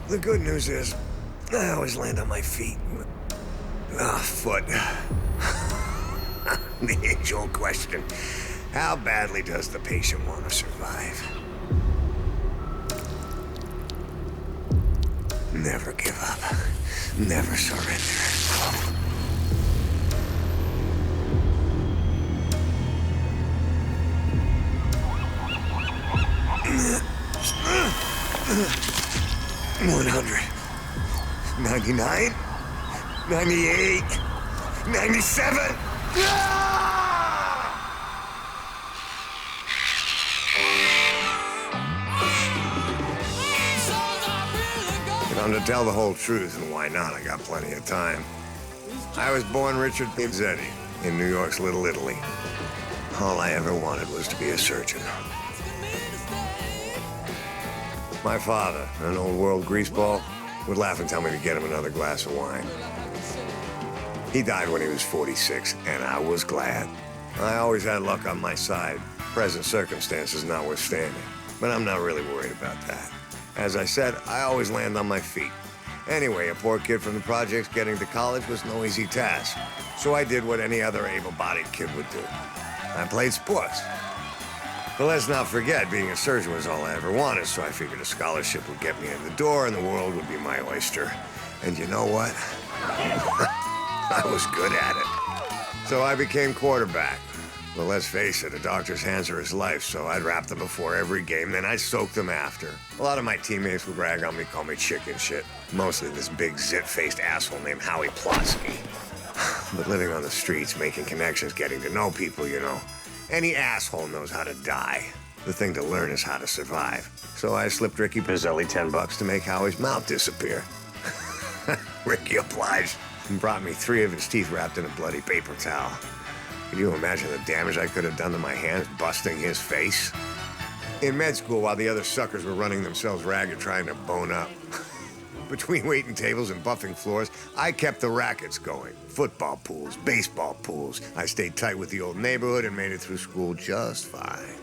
The good news is, I always land on my feet. Foot. The age-old question. How badly does the patient want to survive? Never give up. Never surrender. $100, $99, $98, $97. To tell the whole truth, and why not? I got plenty of time. I was born Richard Pizzetti in New York's Little Italy. All I ever wanted was to be a surgeon. My father, an old world greaseball, would laugh and tell me to get him another glass of wine. He died when he was 46, and I was glad. I always had luck on my side, present circumstances notwithstanding. But I'm not really worried about that. As I said, I always land on my feet. Anyway, a poor kid from the projects getting to college was no easy task. So I did what any other able-bodied kid would do. I played sports. But let's not forget, being a surgeon was all I ever wanted, so I figured a scholarship would get me in the door and the world would be my oyster. And you know what? I was good at it. So I became quarterback. Well, let's face it, a doctor's hands are his life, so I'd wrap them before every game, then I'd soak them after. A lot of my teammates would rag on me, call me chicken shit. Mostly this big zit-faced asshole named Howie Plotsky. But living on the streets, making connections, getting to know people, you know, Any asshole knows how to die. The thing to learn is how to survive. So I slipped Ricky Pizzelli $10 to make Howie's mouth disappear. Ricky obliged and brought me 3 of his teeth wrapped in a bloody paper towel. Can you imagine the damage I could have done to my hands busting his face? In med school, while the other suckers were running themselves ragged trying to bone up. Between waiting tables and buffing floors, I kept the rackets going. Football pools, baseball pools. I stayed tight with the old neighborhood and made it through school just fine.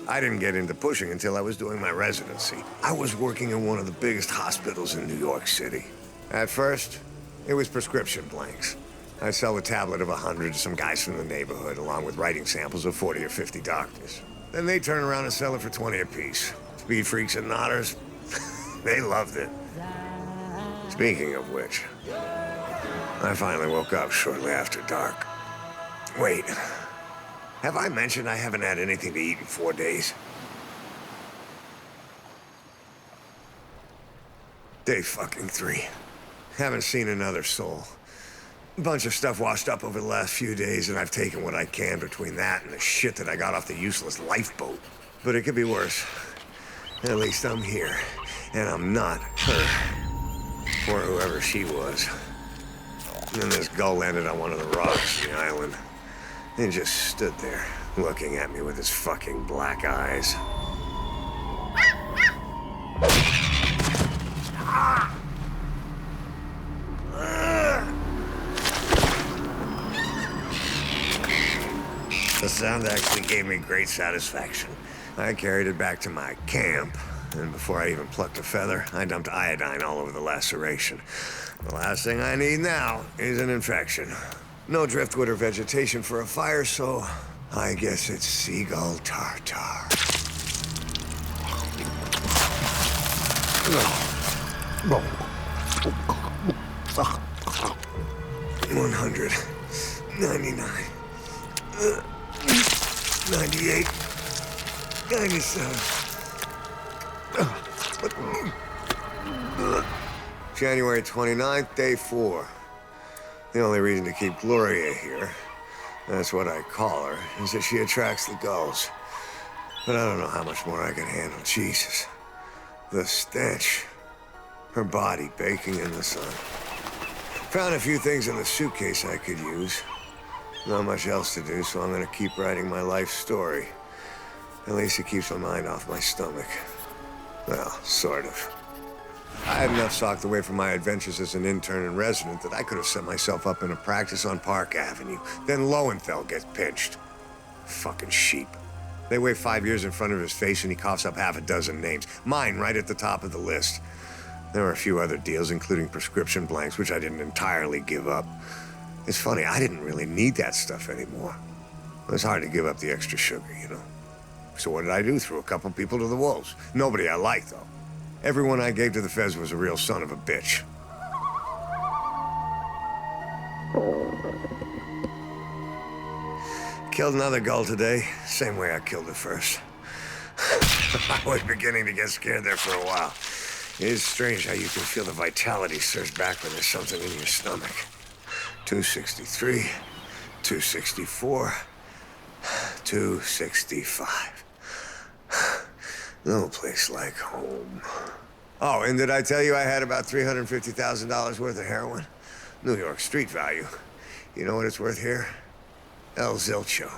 I didn't get into pushing until I was doing my residency. I was working in one of the biggest hospitals in New York City. At first, it was prescription blanks. I'd sell a tablet of 100 to some guys from the neighborhood, along with writing samples of 40 or 50 doctors. Then they'd turn around and sell it for 20 apiece. Speed freaks and nodders, they loved it. Speaking of which, I finally woke up shortly after dark. Wait, have I mentioned I haven't had anything to eat in 4 days? Day fucking 3. Haven't seen another soul. A bunch of stuff washed up over the last few days, and I've taken what I can between that and the shit that I got off the useless lifeboat. But it could be worse. At least I'm here, and I'm not her. Or whoever she was. And then this gull landed on one of the rocks on the island, and just stood there, looking at me with his fucking black eyes. The sound actually gave me great satisfaction. I carried it back to my camp, and before I even plucked a feather, I dumped iodine all over the laceration. The last thing I need now is an infection. No driftwood or vegetation for a fire, so I guess it's seagull tartar. 199. 98. 97. January 29th, day 4. The only reason to keep Gloria here, that's what I call her, is that she attracts the gulls. But I don't know how much more I can handle. Jesus. The stench. Her body baking in the sun. Found a few things in the suitcase I could use. Not much else to do, so I'm gonna keep writing my life story. At least it keeps my mind off my stomach. Well, sort of. I had enough socked away from my adventures as an intern and resident that I could have set myself up in a practice on Park Avenue. Then Lowenthal gets pinched. Fucking sheep. They wave 5 years in front of his face and he coughs up half a dozen names. Mine right at the top of the list. There were a few other deals, including prescription blanks, which I didn't entirely give up. It's funny, I didn't really need that stuff anymore. It was hard to give up the extra sugar, you know. So what did I do? Threw a couple people to the wolves. Nobody I liked, though. Everyone I gave to the feds was a real son of a bitch. Killed another gull today, same way I killed the first. I was beginning to get scared there for a while. It is strange how you can feel the vitality surge back when there's something in your stomach. 263, 264, 265. No place like home. Oh, and did I tell you I had about $350,000 worth of heroin? New York street value. You know what it's worth here? El Zilcho.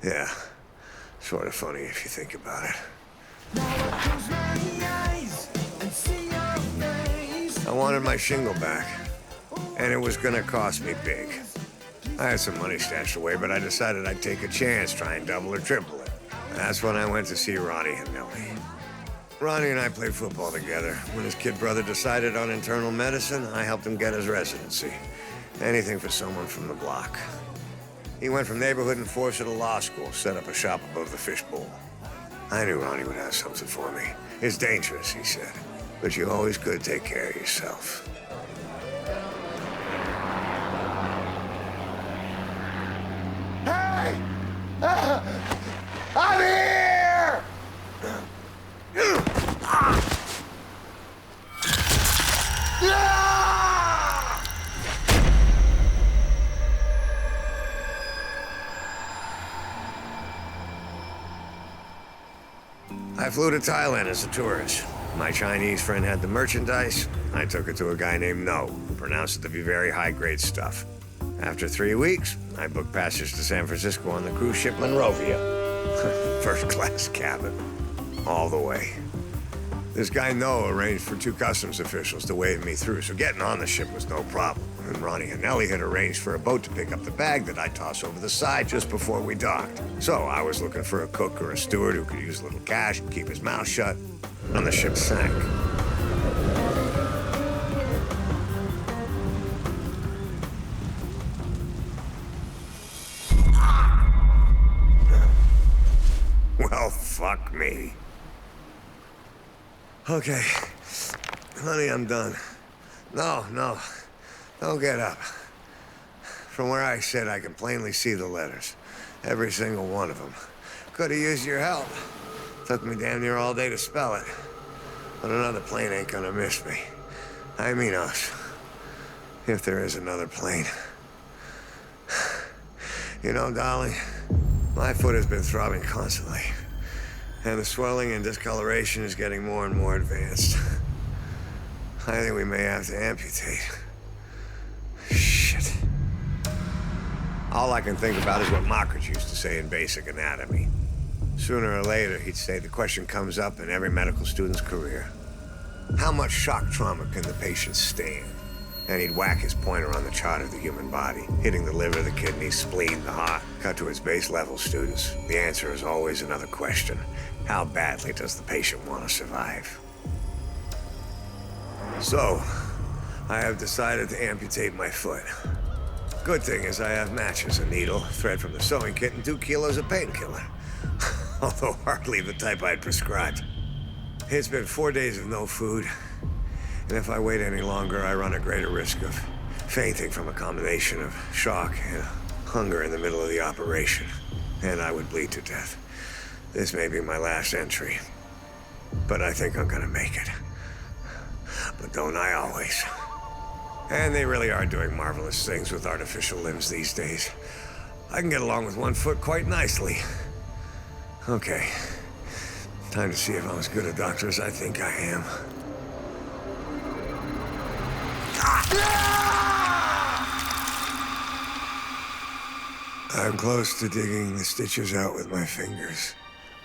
Yeah, sort of funny if you think about it. I wanted my shingle back, and it was gonna cost me big. I had some money stashed away, but I decided I'd take a chance, try and double or triple it. That's when I went to see Ronnie and Nellie. Ronnie and I played football together. When his kid brother decided on internal medicine, I helped him get his residency. Anything for someone from the block. He went from neighborhood enforcer to law school, set up a shop above the fishbowl. I knew Ronnie would have something for me. It's dangerous, he said, but you always could take care of yourself. Hey! I'm here! I flew to Thailand as a tourist. My Chinese friend had the merchandise. I took it to a guy named No, who pronounced it to be very high-grade stuff. After 3 weeks, I booked passage to San Francisco on the cruise ship Monrovia. First-class cabin. All the way. This guy No arranged for 2 customs officials to wave me through, so getting on the ship was no problem. And Ronnie and Ellie had arranged for a boat to pick up the bag that I toss over the side just before we docked. So I was looking for a cook or a steward who could use a little cash, keep his mouth shut, and the ship sank. Well, fuck me. Okay. Honey, I'm done. No, don't get up. From where I sit, I can plainly see the letters. Every single one of them. Could have used your help. Took me damn near all day to spell it. But another plane ain't gonna miss me. I mean us. If there is another plane. You know, darling, my foot has been throbbing constantly. And the swelling and discoloration is getting more and more advanced. I think we may have to amputate. Shit. All I can think about is what Mockridge used to say in basic anatomy. Sooner or later, he'd say the question comes up in every medical student's career. How much shock trauma can the patient stand? And he'd whack his pointer on the chart of the human body, hitting the liver, the kidney, spleen, the heart. Cut to its base level, students. The answer is always another question. How badly does the patient want to survive? So, I have decided to amputate my foot. Good thing is I have matches, a needle, thread from the sewing kit, and 2 kilos of painkiller. Although hardly the type I'd prescribed. It's been 4 days of no food. And if I wait any longer, I run a greater risk of fainting from a combination of shock and hunger in the middle of the operation. And I would bleed to death. This may be my last entry. But I think I'm gonna make it. But don't I always? And they really are doing marvelous things with artificial limbs these days. I can get along with 1 foot quite nicely. Okay. Time to see if I'm as good a doctor as I think I am. I'm close to digging the stitches out with my fingers,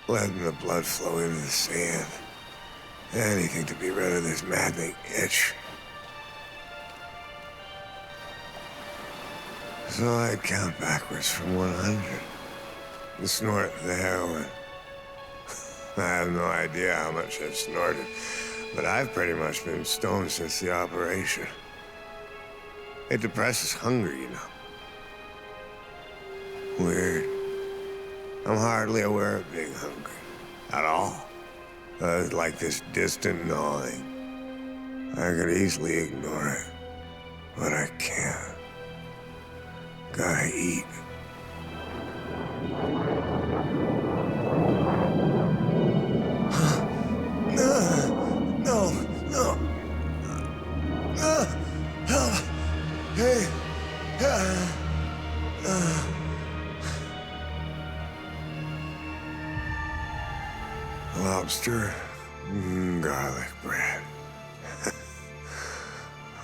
letting the blood flow into the sand. Anything to be rid of this maddening itch. So I'd count backwards from 100 and snort the heroin. I have no idea how much I've snorted, but I've pretty much been stoned since the operation. It depresses hunger, you know. Weird. I'm hardly aware of being hungry. At all. It's like this distant gnawing. I could easily ignore it. But I can't. Gotta eat. No. Help. Hey. Lobster, garlic bread.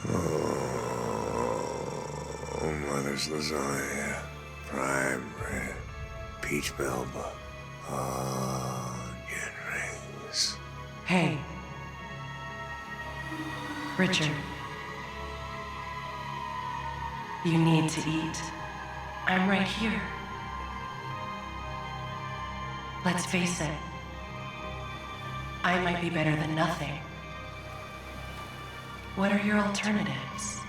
Oh, mother's lasagna, prime bread, peach melba, onion rings. Hey. Richard. You need to eat. I'm right here. Let's face it. I might be better than nothing. What are your alternatives?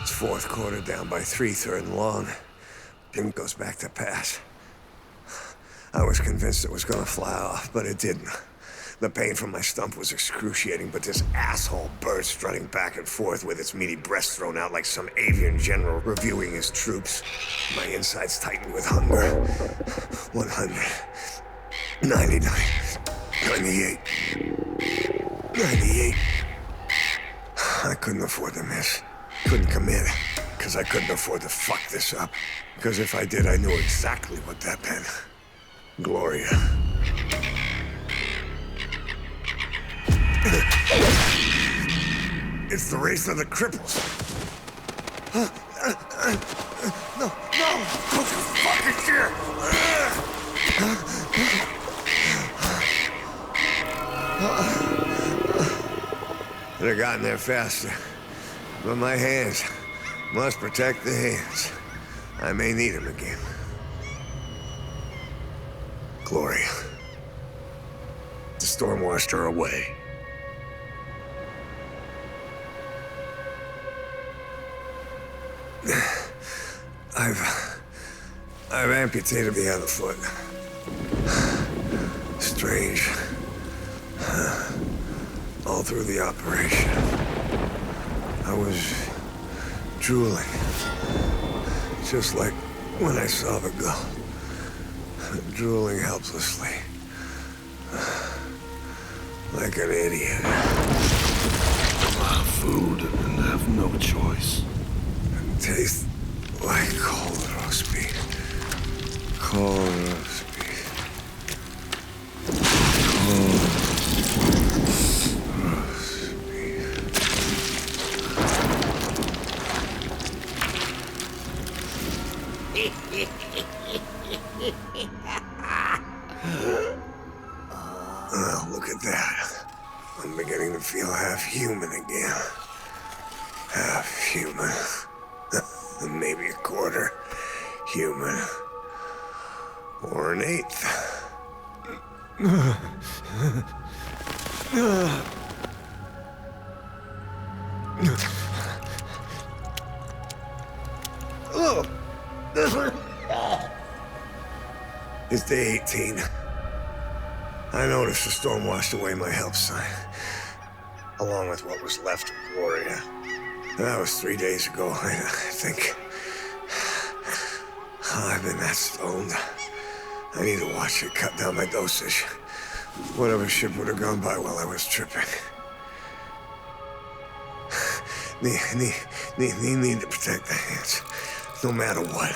It's 4th quarter down by 3, 3rd and long. Jim goes back to pass. I was convinced it was gonna fly off, but it didn't. The pain from my stump was excruciating, but this asshole bird strutting back and forth with its meaty breast thrown out like some avian general reviewing his troops. My insides tightened with hunger. 100. 99. 98. 98. I couldn't afford to miss. Couldn't commit. because I couldn't afford to fuck this up. Because if I did, I knew exactly what that meant. Gloria. It's the race of the cripples. No, don't you fucking dare! Could have gotten there faster. But my hands must protect the hands. I may need them again. Gloria. The storm washed her away. I've amputated the other foot. Strange. All through the operation, I was drooling. Just like when I saw the girl. Drooling helplessly. Like an idiot. A lot of food and have no choice. It tastes like cold roast beef. Cold roast beef. Cold roast beef. Oh, look at that. I'm beginning to feel half human again. Half human. Maybe a quarter human. Or an eighth. It's day 18. I noticed the storm washed away my help sign, along with what was left of Gloria. That was 3 days ago, I think. I've been that stoned. I need to watch it, cut down my dosage. Whatever ship would have gone by while I was tripping. Need to protect the hands, no matter what.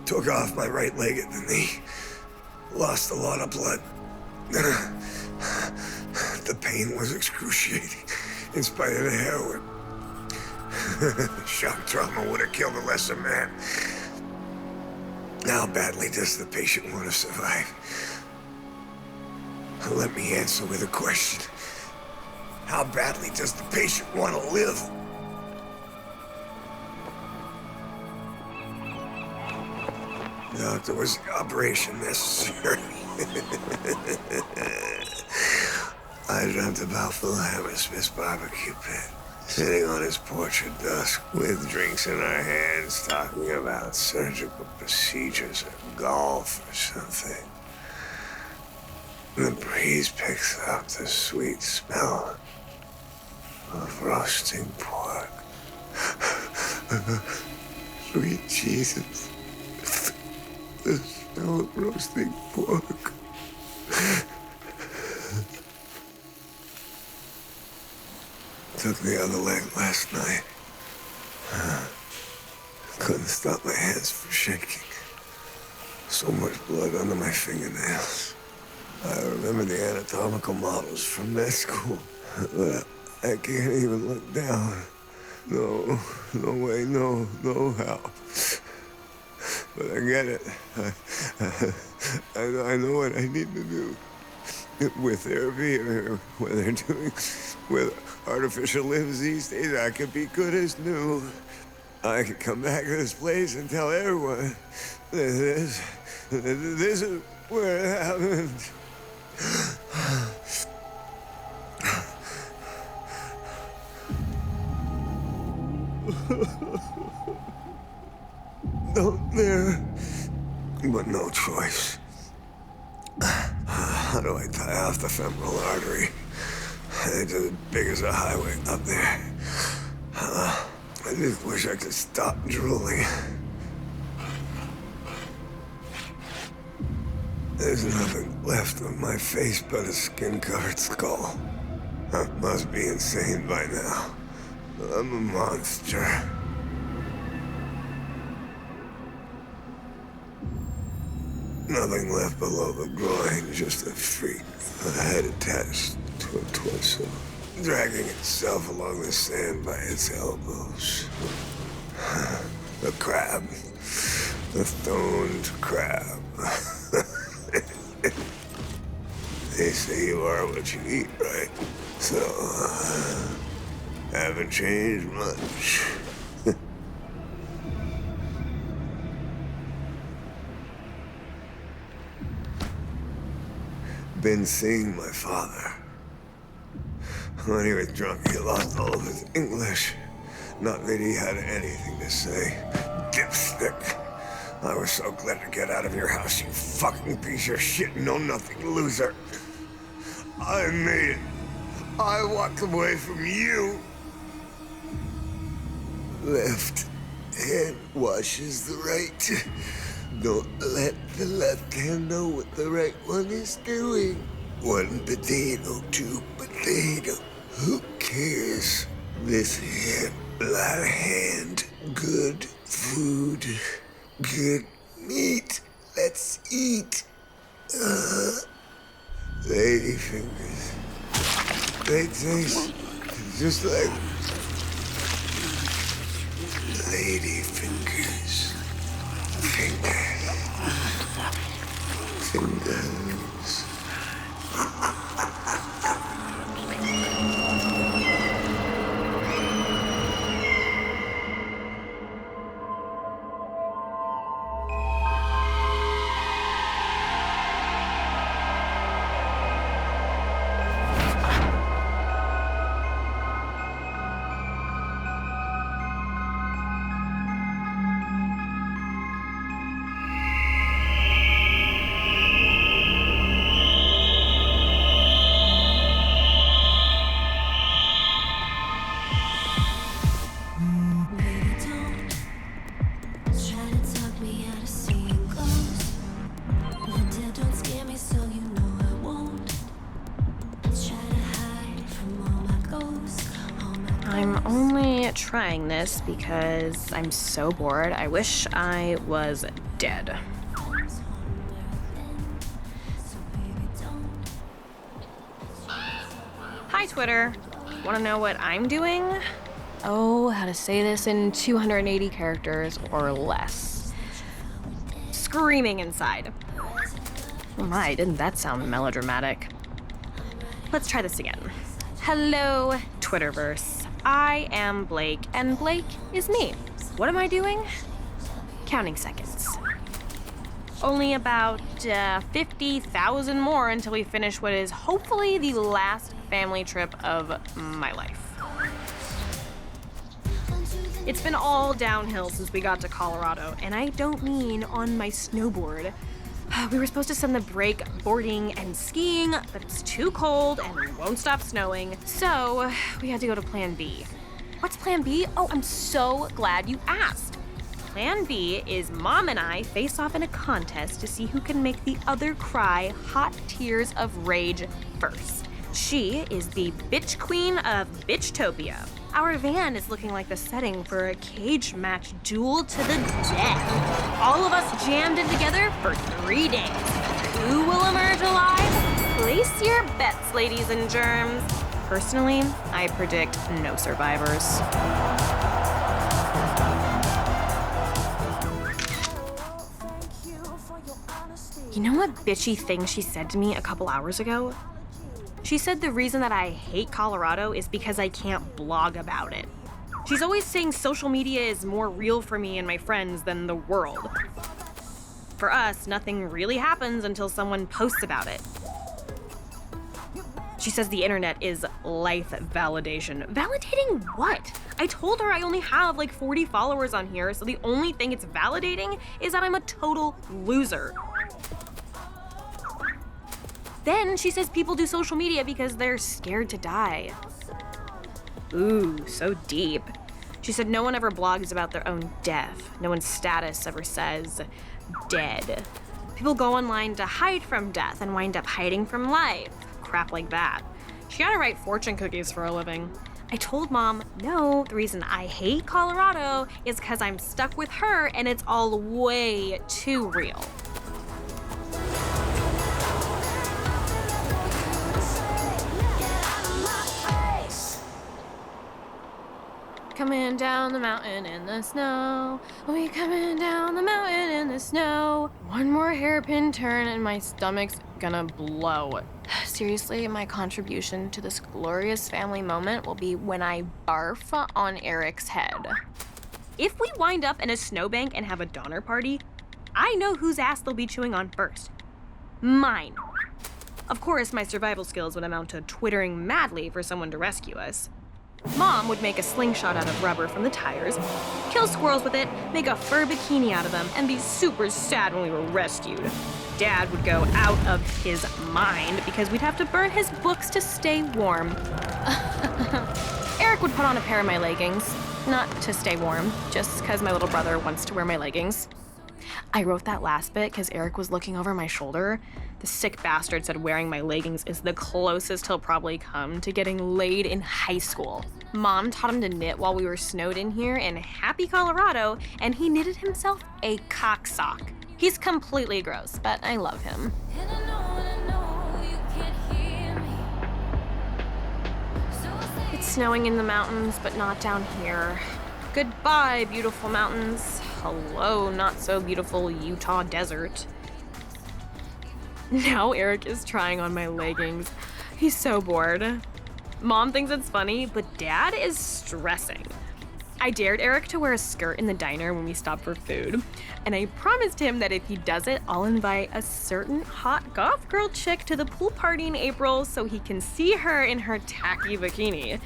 Took off my right leg at the knee. Lost a lot of blood. The pain was excruciating, in spite of the heroin. Shock trauma would have killed a lesser man. How badly does the patient want to survive? Let me answer with a question. How badly does the patient want to live? Doctor, was the operation necessary? I dreamt about Phil Hammersmith's barbecue pit, sitting on his porch at dusk with drinks in our hands, talking about surgical procedures or golf or something. The breeze picks up the sweet smell of roasting pork. Sweet Jesus. The smell of roasting pork. Took the other leg last night. Couldn't stop my hands from shaking. So much blood under my fingernails. I remember the anatomical models from med school, but I can't even look down. No way, no how. But I get it. I know what I need to do. With therapy, or what they're doing with artificial limbs these days, I could be good as new. I could come back to this place and tell everyone this is where it happened. No there, but no choice. How do I tie off the femoral artery? It's as big as a highway up there. I just wish I could stop drooling. There's nothing left of my face but a skin-covered skull. I must be insane by now. I'm a monster. Nothing left below the groin, just a freak with a head attached to a torso, dragging itself along the sand by its elbows. The crab. The stoned crab. They say you are what you eat, right? So, haven't changed much. Been seeing my father. When he was drunk, he lost all of his English. Not that he had anything to say. Dipstick. I was so glad to get out of your house, you fucking piece of shit, know-nothing loser. I made it. I walked away from you. Left hand washes the right. Don't let the left hand know what the right one is doing. One potato, two potato. Who cares? This hand, that hand. Good food. Good meat. Let's eat. Lady fingers. They taste just like lady fingers. Fingers. I'm only trying this because I'm so bored. I wish I was dead. Hi, Twitter. Want to know what I'm doing? Oh, how to say this in 280 characters or less. Screaming inside. Oh my, didn't that sound melodramatic? Let's try this again. Hello, Twitterverse. I am Blake, and Blake is me. What am I doing? Counting seconds. Only about 50,000 more until we finish what is hopefully the last family trip of my life. It's been all downhill since we got to Colorado, and I don't mean on my snowboard. We were supposed to spend the break boarding and skiing, but it's too cold and won't stop snowing, so we had to go to Plan B. What's Plan B? Oh, I'm so glad you asked. Plan B is Mom and I face off in a contest to see who can make the other cry hot tears of rage first. She is the bitch queen of Bitchtopia. Our van is looking like the setting for a cage match duel to the death. All of us jammed in together for 3 days. Who will emerge alive? Place your bets, ladies and germs. Personally, I predict no survivors. You know what bitchy thing she said to me a couple hours ago? She said the reason that I hate Colorado is because I can't blog about it. She's always saying social media is more real for me and my friends than the world. For us, nothing really happens until someone posts about it. She says the internet is life validation. Validating what? I told her I only have like 40 followers on here, so the only thing it's validating is that I'm a total loser. Then she says people do social media because they're scared to die. Ooh, so deep. She said no one ever blogs about their own death. No one's status ever says dead. People go online to hide from death and wind up hiding from life. Crap like that. She gotta write fortune cookies for a living. I told Mom, no, the reason I hate Colorado is because I'm stuck with her and it's all way too real. Coming down the mountain in the snow. We coming down the mountain in the snow. One more hairpin turn and my stomach's gonna blow. Seriously, my contribution to this glorious family moment will be when I barf on Eric's head. If we wind up in a snowbank and have a Donner Party, I know whose ass they'll be chewing on first. Mine. Of course, my survival skills would amount to twittering madly for someone to rescue us. Mom would make a slingshot out of rubber from the tires, kill squirrels with it, make a fur bikini out of them, and be super sad when we were rescued. Dad would go out of his mind because we'd have to burn his books to stay warm. Eric would put on a pair of my leggings, not to stay warm, just because my little brother wants to wear my leggings. I wrote that last bit because Eric was looking over my shoulder. The sick bastard said wearing my leggings is the closest he'll probably come to getting laid in high school. Mom taught him to knit while we were snowed in here in happy Colorado, and he knitted himself a cock sock. He's completely gross, but I love him. It's snowing in the mountains, but not down here. Goodbye, beautiful mountains. Hello, not so beautiful Utah desert. Now Eric is trying on my leggings. He's so bored. Mom thinks it's funny, but Dad is stressing. I dared Eric to wear a skirt in the diner when we stopped for food, and I promised him that if he does it, I'll invite a certain hot goth girl chick to the pool party in April so he can see her in her tacky bikini,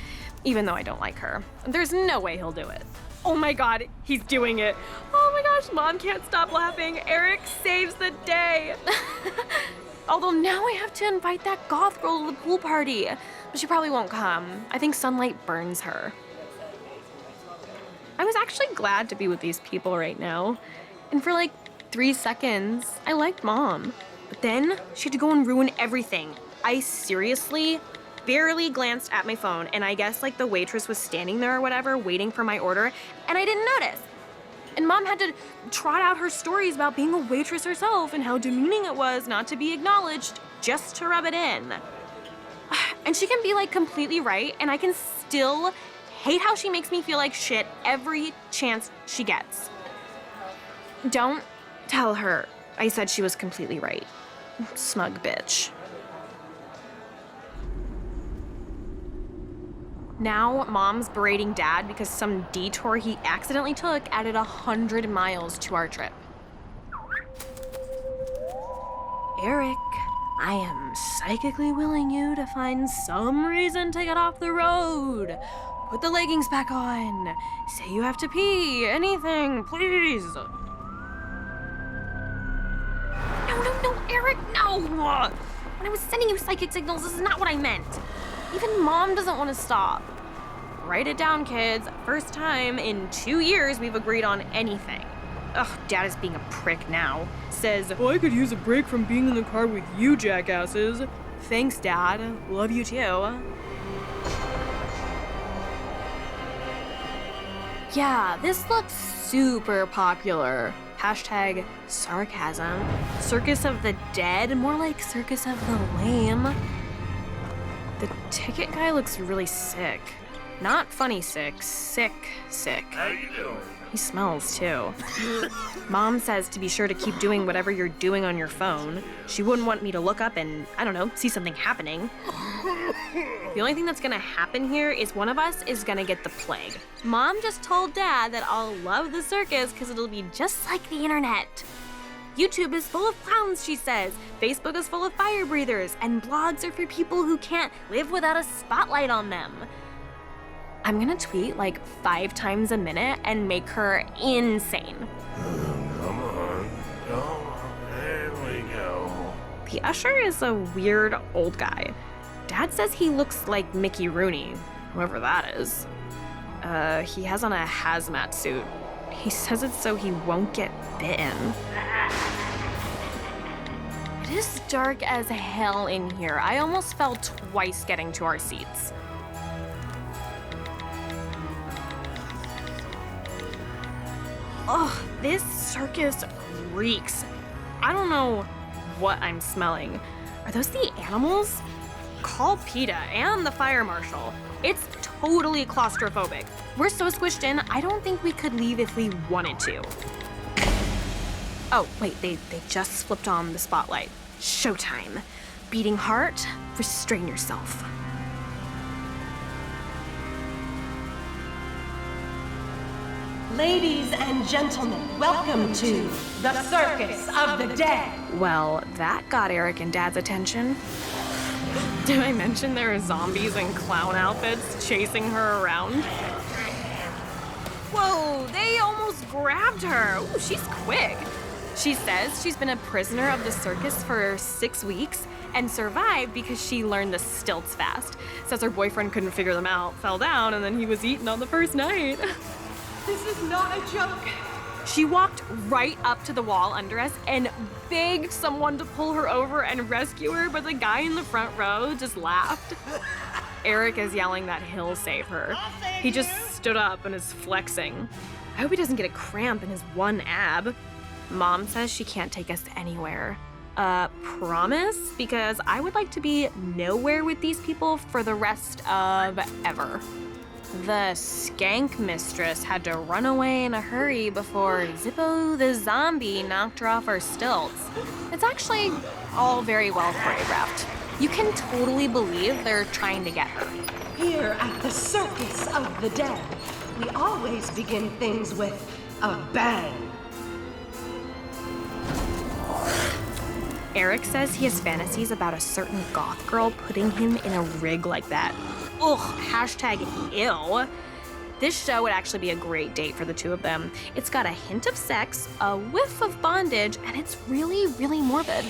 even though I don't like her. There's no way he'll do it. Oh my God, he's doing it. Oh my gosh, Mom can't stop laughing. Eric saves the day. Although now I have to invite that goth girl to the pool party, but she probably won't come. I think sunlight burns her. I was actually glad to be with these people right now. And for like 3 seconds, I liked Mom. But then she had to go and ruin everything. I seriously barely glanced at my phone, and I guess like the waitress was standing there or whatever, waiting for my order, and I didn't notice. And Mom had to trot out her stories about being a waitress herself and how demeaning it was not to be acknowledged just to rub it in. And she can be like completely right, and I can still hate how she makes me feel like shit every chance she gets. Don't tell her I said she was completely right. Smug bitch. Now, Mom's berating Dad because some detour he accidentally took added 100 miles to our trip. Eric, I am psychically willing you to find some reason to get off the road. Put the leggings back on. Say you have to pee. Anything, please. No, Eric, no! When I was sending you psychic signals, this is not what I meant. Even Mom doesn't want to stop. Write it down, kids. First time in 2 years we've agreed on anything. Ugh, Dad is being a prick now. Says, well, I could use a break from being in the car with you jackasses. Thanks, Dad. Love you too. Yeah, this looks super popular. Hashtag sarcasm. Circus of the dead, more like circus of the lame. The ticket guy looks really sick. Not funny sick, sick. How you doing? He smells too. Mom says to be sure to keep doing whatever you're doing on your phone. She wouldn't want me to look up and, I don't know, see something happening. The only thing that's gonna happen here is one of us is gonna get the plague. Mom just told Dad that I'll love the circus because it'll be just like the internet. YouTube is full of clowns, she says. Facebook is full of fire breathers, and blogs are for people who can't live without a spotlight on them. I'm gonna tweet like 5 times a minute and make her insane. Come on. There we go. The usher is a weird old guy. Dad says he looks like Mickey Rooney, whoever that is. He has on a hazmat suit. He says it's so he won't get bitten. It is dark as hell in here. I almost fell twice getting to our seats. Ugh, this circus reeks. I don't know what I'm smelling. Are those the animals? Call PETA and the fire marshal. It's totally claustrophobic. We're so squished in, I don't think we could leave if we wanted to. Oh, wait, they just flipped on the spotlight. Showtime. Beating heart, restrain yourself. Ladies and gentlemen, welcome to the Circus of the Dead. Well, that got Eric and Dad's attention. Did I mention there are zombies in clown outfits chasing her around? Whoa, they almost grabbed her. Ooh, she's quick. She says she's been a prisoner of the circus for 6 weeks and survived because she learned the stilts fast. Says her boyfriend couldn't figure them out, fell down, and then he was eaten on the first night. This is not a joke. She walked right up to the wall under us and begged someone to pull her over and rescue her, but the guy in the front row just laughed. Eric is yelling that he'll save her. He just stood up and is flexing. I hope he doesn't get a cramp in his one ab. Mom says she can't take us anywhere. Promise? Because I would like to be nowhere with these people for the rest of ever. The skank mistress had to run away in a hurry before Zippo the zombie knocked her off her stilts. It's actually all very well choreographed. You can totally believe they're trying to get her. Here at the Circus of the Dead, we always begin things with a bang. Eric says he has fantasies about a certain goth girl putting him in a rig like that. Ugh, hashtag ew. This show would actually be a great date for the two of them. It's got a hint of sex, a whiff of bondage, and it's really, really morbid.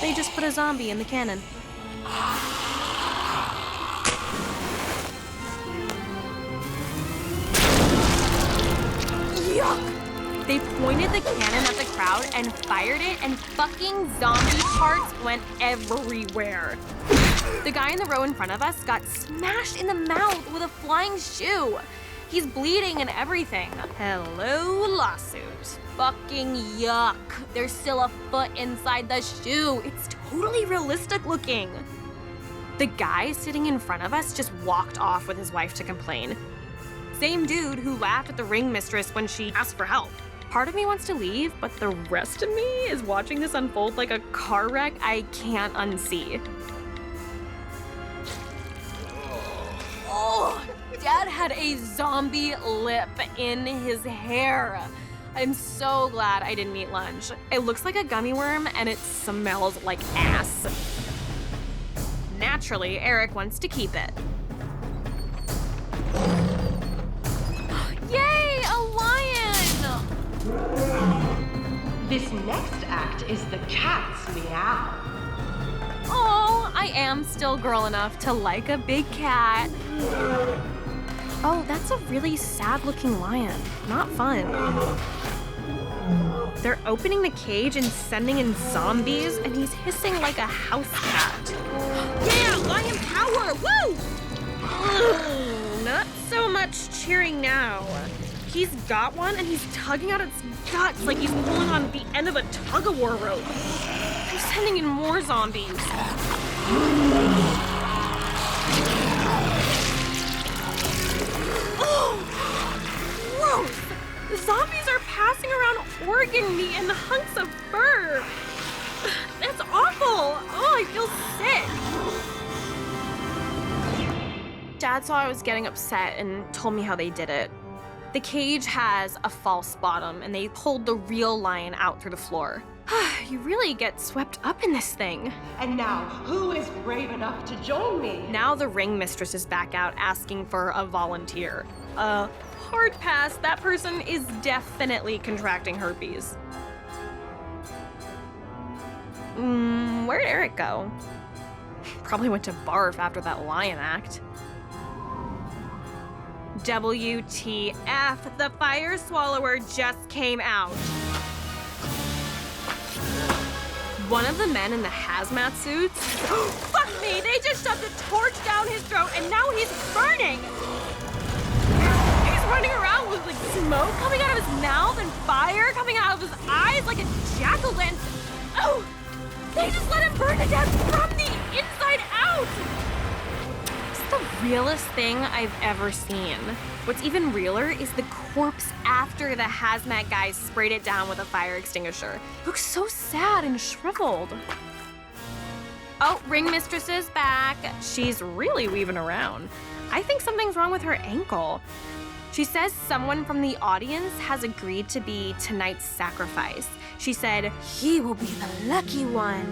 They just put a zombie in the cannon. Yuck! They pointed the cannon at the crowd and fired it, and fucking zombie parts went everywhere. The guy in the row in front of us got smashed in the mouth with a flying shoe. He's bleeding and everything. Hello, lawsuit. Fucking yuck. There's still a foot inside the shoe. It's totally realistic looking. The guy sitting in front of us just walked off with his wife to complain. Same dude who laughed at the ring mistress when she asked for help. Part of me wants to leave, but the rest of me is watching this unfold like a car wreck I can't unsee. Oh, Dad had a zombie lip in his hair. I'm so glad I didn't eat lunch. It looks like a gummy worm and it smells like ass. Naturally, Eric wants to keep it. Yay, a lion! This next act is the cat's meow. Oh, I am still girl enough to like a big cat. Oh, that's a really sad-looking lion. Not fun. They're opening the cage and sending in zombies, and he's hissing like a house cat. Yeah, lion power! Woo! Ugh, not so much cheering now. He's got one, and he's tugging out its guts like he's pulling on the end of a tug-of-war rope. They're sending in more zombies. Oh, gross! The zombies are passing around organ meat and hunks of fur. That's awful. Oh, I feel sick. Dad saw I was getting upset and told me how they did it. The cage has a false bottom, and they pulled the real lion out through the floor. You really get swept up in this thing. And now, who is brave enough to join me? Now the ring mistress is back out asking for a volunteer. Hard pass. That person is definitely contracting herpes. Where'd Eric go? Probably went to barf after that lion act. WTF, the fire swallower just came out. One of the men in the hazmat suits, fuck me, they just shoved a torch down his throat and now he's burning. He's running around with like smoke coming out of his mouth and fire coming out of his eyes like a jack-o'-lantern. Oh, they just let him burn to death from the inside out. It's the realest thing I've ever seen. What's even realer is the corpse after the hazmat guy sprayed it down with a fire extinguisher. It looks so sad and shriveled. Oh, ring mistress is back. She's really weaving around. I think something's wrong with her ankle. She says someone from the audience has agreed to be tonight's sacrifice. She said, he will be the lucky one.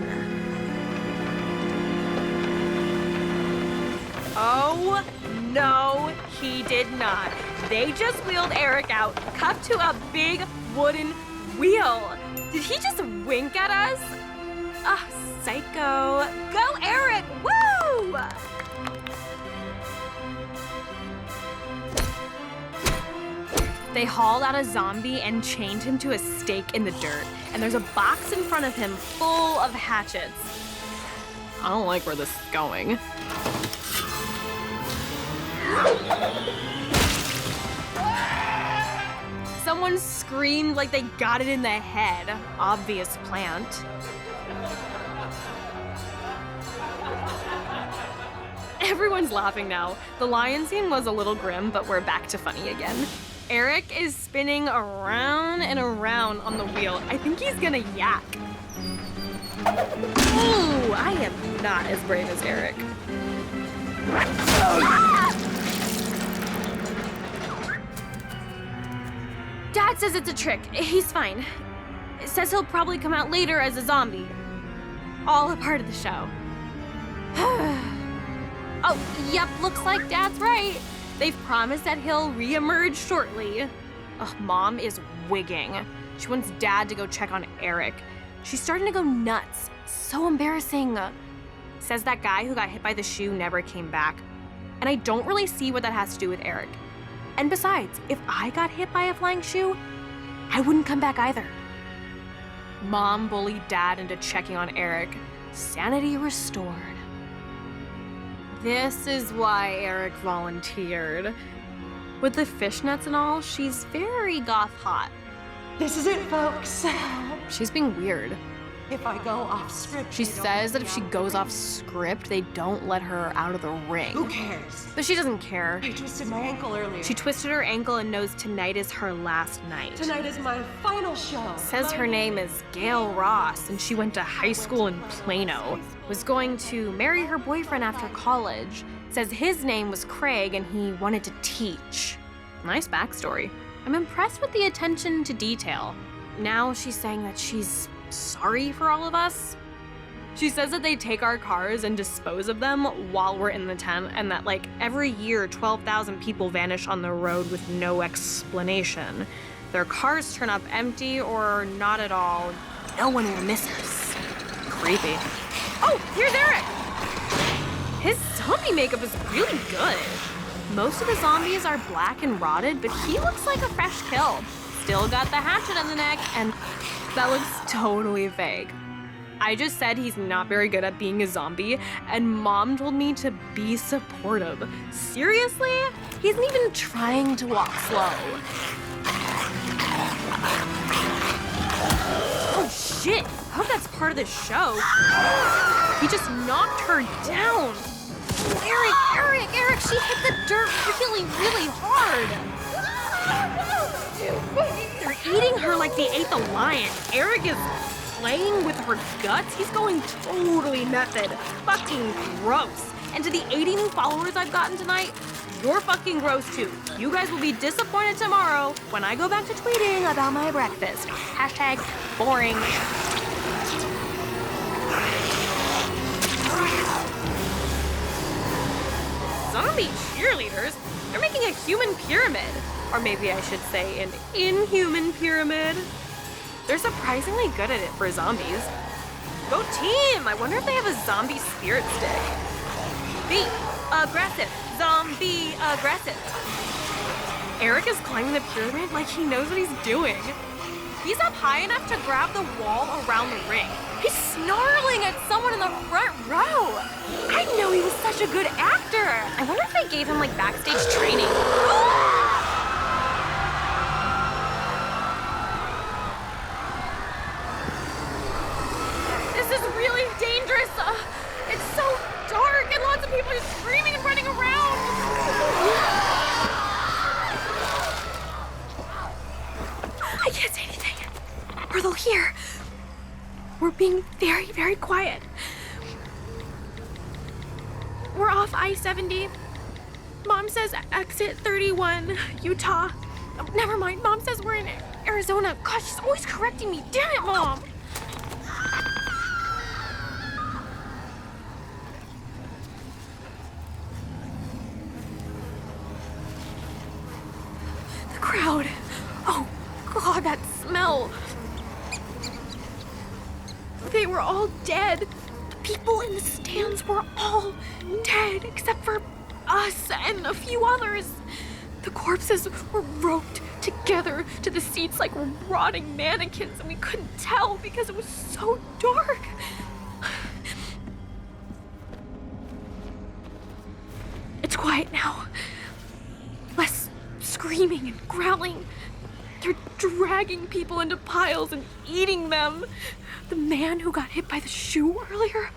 Oh, no, he did not. They just wheeled Eric out, cuffed to a big wooden wheel. Did he just wink at us? Ah, psycho. Go, Eric, woo! They hauled out a zombie and chained him to a stake in the dirt. And there's a box in front of him full of hatchets. I don't like where this is going. Someone screamed like they got it in the head. Obvious plant. Everyone's laughing now. The lion scene was a little grim, but we're back to funny again. Eric is spinning around and around on the wheel. I think he's gonna yak. Ooh, I am not as brave as Eric. Dad says it's a trick. He's fine. Says he'll probably come out later as a zombie. All a part of the show. Oh, yep, looks like Dad's right. They've promised that he'll re-emerge shortly. Ugh, Mom is wigging. She wants Dad to go check on Eric. She's starting to go nuts. So embarrassing. Says that guy who got hit by the shoe never came back. And I don't really see what that has to do with Eric. And besides, if I got hit by a flying shoe, I wouldn't come back either. Mom bullied Dad into checking on Eric. Sanity restored. This is why Eric volunteered. With the fishnets and all, she's very goth hot. This is it, folks. She's being weird. If I go off script, She says that if she goes off script, they don't let her out of the ring. who cares? But she doesn't care. I twisted my ankle earlier. She twisted her ankle and knows tonight is her last night. Tonight is my final show. Says her name is Gail Ross and she went to high school in Plano. Was going to marry her boyfriend after college. Says his name was Craig and he wanted to teach. Nice backstory. I'm impressed with the attention to detail. Now she's saying that she's sorry for all of us. She says that they take our cars and dispose of them while we're in the tent, and that like every year 12,000 people vanish on the road with no explanation. Their cars turn up empty or not at all. No one will miss us. Creepy. Oh, here's Eric! His zombie makeup is really good. Most of the zombies are black and rotted, but he looks like a fresh kill. Still got the hatchet in the neck, and that looks totally fake. I just said he's not very good at being a zombie, and Mom told me to be supportive. Seriously? He isn't even trying to walk slow. Oh shit, I hope that's part of the show. He just knocked her down. Eric, she hit the dirt really, really hard. They're eating her like they ate the lion. Eric is playing with her guts. He's going totally method. Fucking gross. And to the 80 new followers I've gotten tonight, you're fucking gross too. You guys will be disappointed tomorrow when I go back to tweeting about my breakfast. Hashtag boring. Zombie cheerleaders? They're making a human pyramid. Or maybe I should say an inhuman pyramid. They're surprisingly good at it for zombies. Go team! I wonder if they have a zombie spirit stick. Be aggressive. Zombie aggressive. Eric is climbing the pyramid like he knows what he's doing. He's up high enough to grab the wall around the ring. He's snarling at someone in the front row. I didn't know he was such a good actor. I wonder if they gave him like backstage training. This is really dangerous. It's so dark and lots of people are screaming and running around. I can't say anything, or they'll hear. We're being very, very quiet. We're off I-70. Mom says exit 31, Utah. Never mind, Mom says we're in Arizona. Gosh, she's always correcting me. Damn it, Mom. The crowd. Oh, God, that smell. They were all dead. The people in the stands were all dead, except for us and a few others. The corpses were roped together to the seats like rotting mannequins, and we couldn't tell because it was so dark. It's quiet now. Less screaming and growling. They're dragging people into piles and eating them. The man who got hit by the shoe earlier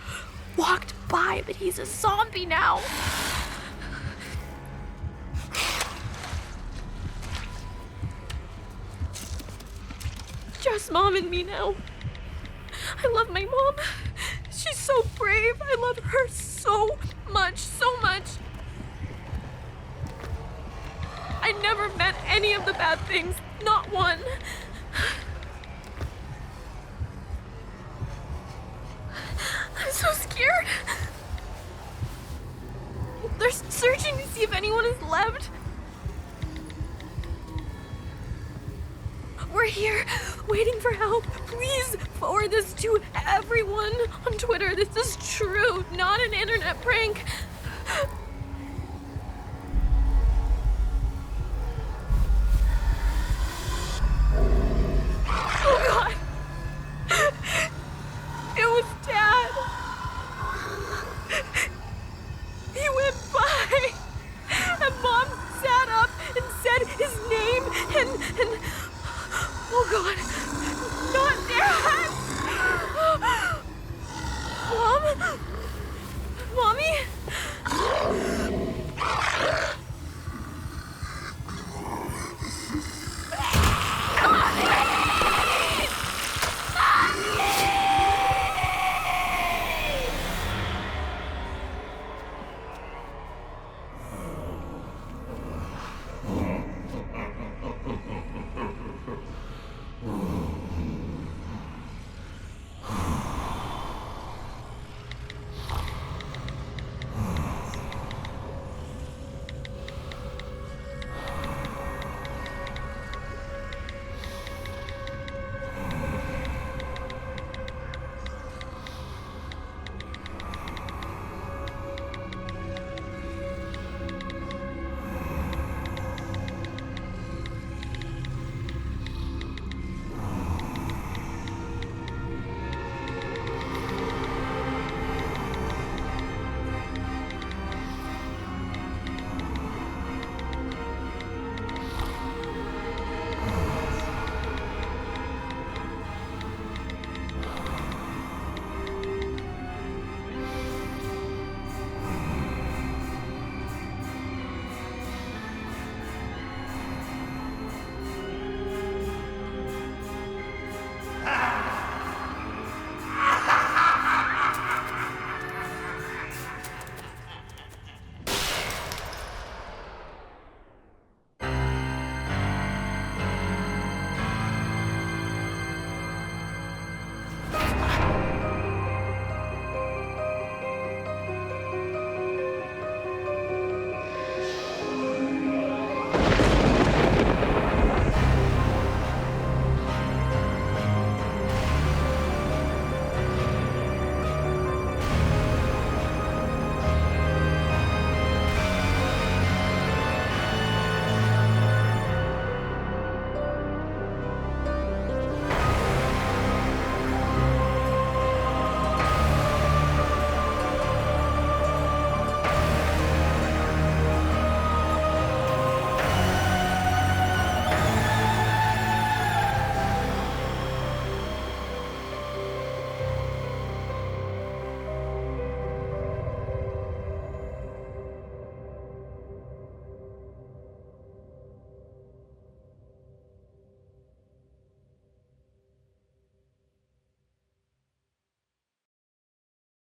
walked by, but he's a zombie now. Just Mom and me now. I love my mom. She's so brave. I love her so much, so much. I never meant any of the bad things, not one. I'm so scared. They're searching to see if anyone is left. We're here, waiting for help. Please forward this to everyone on Twitter. This is true, not an internet prank.